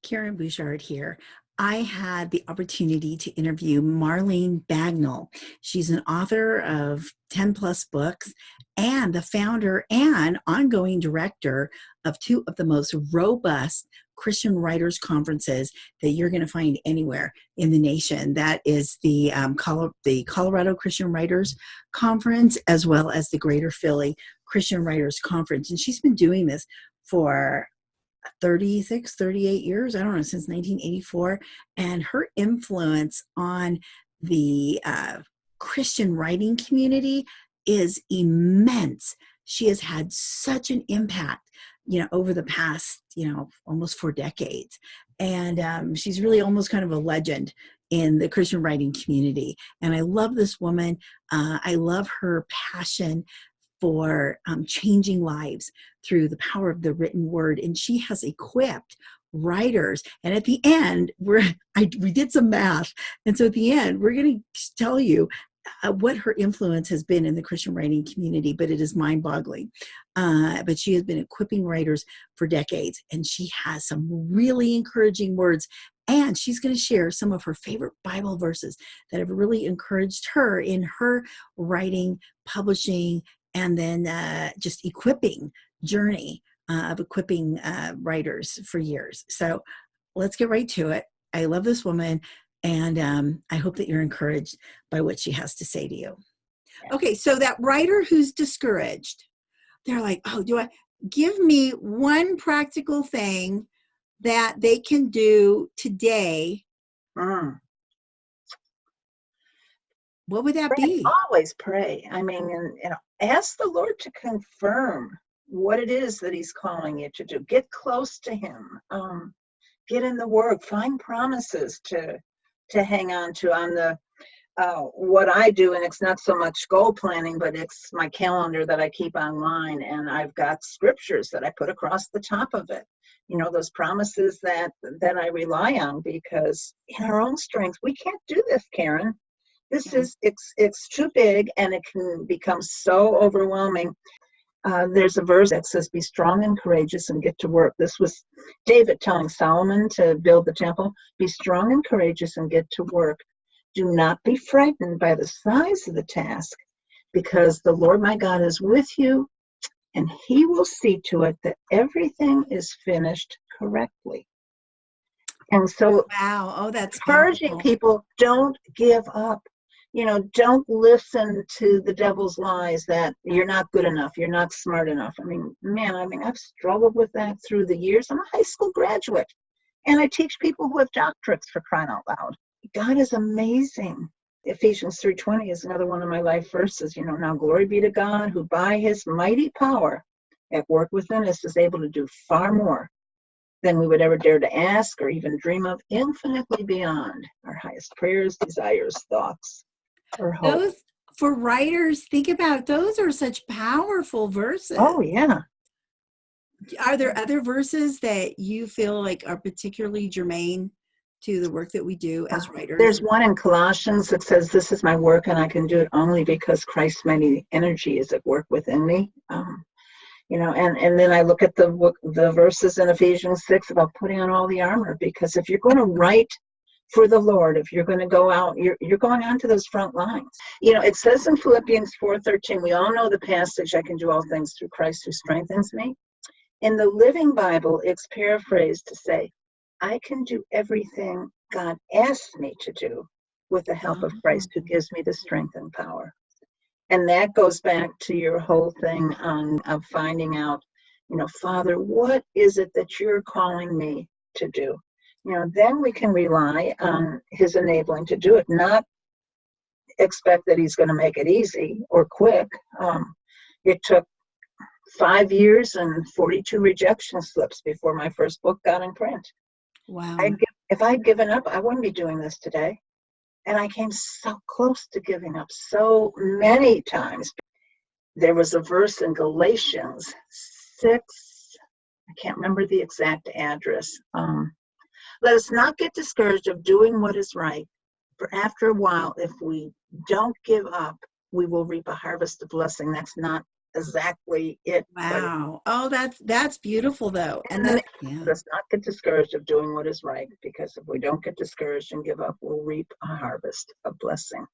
Karen Bouchard here. I had the opportunity to interview Marlene Bagnull. She's an author of 10 plus books and the founder and ongoing director of two of the most robust Christian writers conferences that you're going to find anywhere in the nation. That is the Colorado Christian Writers Conference, as well as the Greater Philly Christian Writers Conference. And she's been doing this for 38 years, I don't know, since 1984. And her influence on the Christian writing community is immense. She has had such an impact, over the past, almost 4 decades. And she's really almost kind of a legend in the Christian writing community. And I love this woman. I love her passion for changing lives through the power of the written word. And she has equipped writers. And at the end, we did some math. And so at the end, we're going to tell you what her influence has been in the Christian writing community, but it is mind-boggling. But she has been equipping writers for decades, and she has some really encouraging words. And she's going to share some of her favorite Bible verses that have really encouraged her in her writing, publishing, and then just equipping journey of equipping writers for years. So let's get right to it. I love this woman, and I hope that you're encouraged by what she has to say to you. Okay, so that writer who's discouraged, they're like, oh, give me one practical thing that they can do today? What would that be? Always pray. I mean, and ask the Lord to confirm what it is that he's calling you to do. Get close to him. Get in the word. Find promises to hang on to. On the what I do, and it's not so much goal planning, but it's my calendar that I keep online, and I've got scriptures that I put across the top of it. Those promises that I rely on, because in our own strength, we can't do this, Karen. This is, it's too big, and it can become so overwhelming. There's a verse that says, be strong and courageous and get to work. This was David telling Solomon to build the temple. Be strong and courageous and get to work. Do not be frightened by the size of the task, because the Lord my God is with you, and he will see to it that everything is finished correctly. And so, wow, oh, that's encouraging powerful. People, don't give up. Don't listen to the devil's lies that you're not good enough, you're not smart enough. I've struggled with that through the years. I'm a high school graduate, and I teach people who have doctorates, for crying out loud. God is amazing. Ephesians 3:20 is another one of my life verses. Now glory be to God, who by his mighty power at work within us is able to do far more than we would ever dare to ask or even dream of, infinitely beyond our highest prayers, desires, thoughts, or hope. Those, for writers, think about, those are such powerful verses. Oh, yeah. Are there other verses that you feel like are particularly germane to the work that we do as writers? There's one in Colossians that says, this is my work, and I can do it only because Christ's mighty energy is at work within me. And then I look at the verses in Ephesians 6 about putting on all the armor, because if you're going to write for the Lord, if you're going to go out, you're going onto those front lines. It says in Philippians 4:13, we all know the passage, I can do all things through Christ who strengthens me. In the Living Bible, it's paraphrased to say, I can do everything God asks me to do with the help of Christ who gives me the strength and power. And that goes back to your whole thing of finding out, Father, what is it that you're calling me to do? Then we can rely on his enabling to do it, not expect that he's going to make it easy or quick. It took 5 years and 42 rejection slips before my first book got in print. Wow. If I'd given up, I wouldn't be doing this today. And I came so close to giving up so many times. There was a verse in Galatians 6, I can't remember the exact address. Let us not get discouraged of doing what is right, for after a while, if we don't give up, we will reap a harvest of blessing. That's not exactly it. But Wow. Oh, that's beautiful though. And and that, yeah. let us not get discouraged of doing what is right, because if we don't get discouraged and give up, we'll reap a harvest of blessing.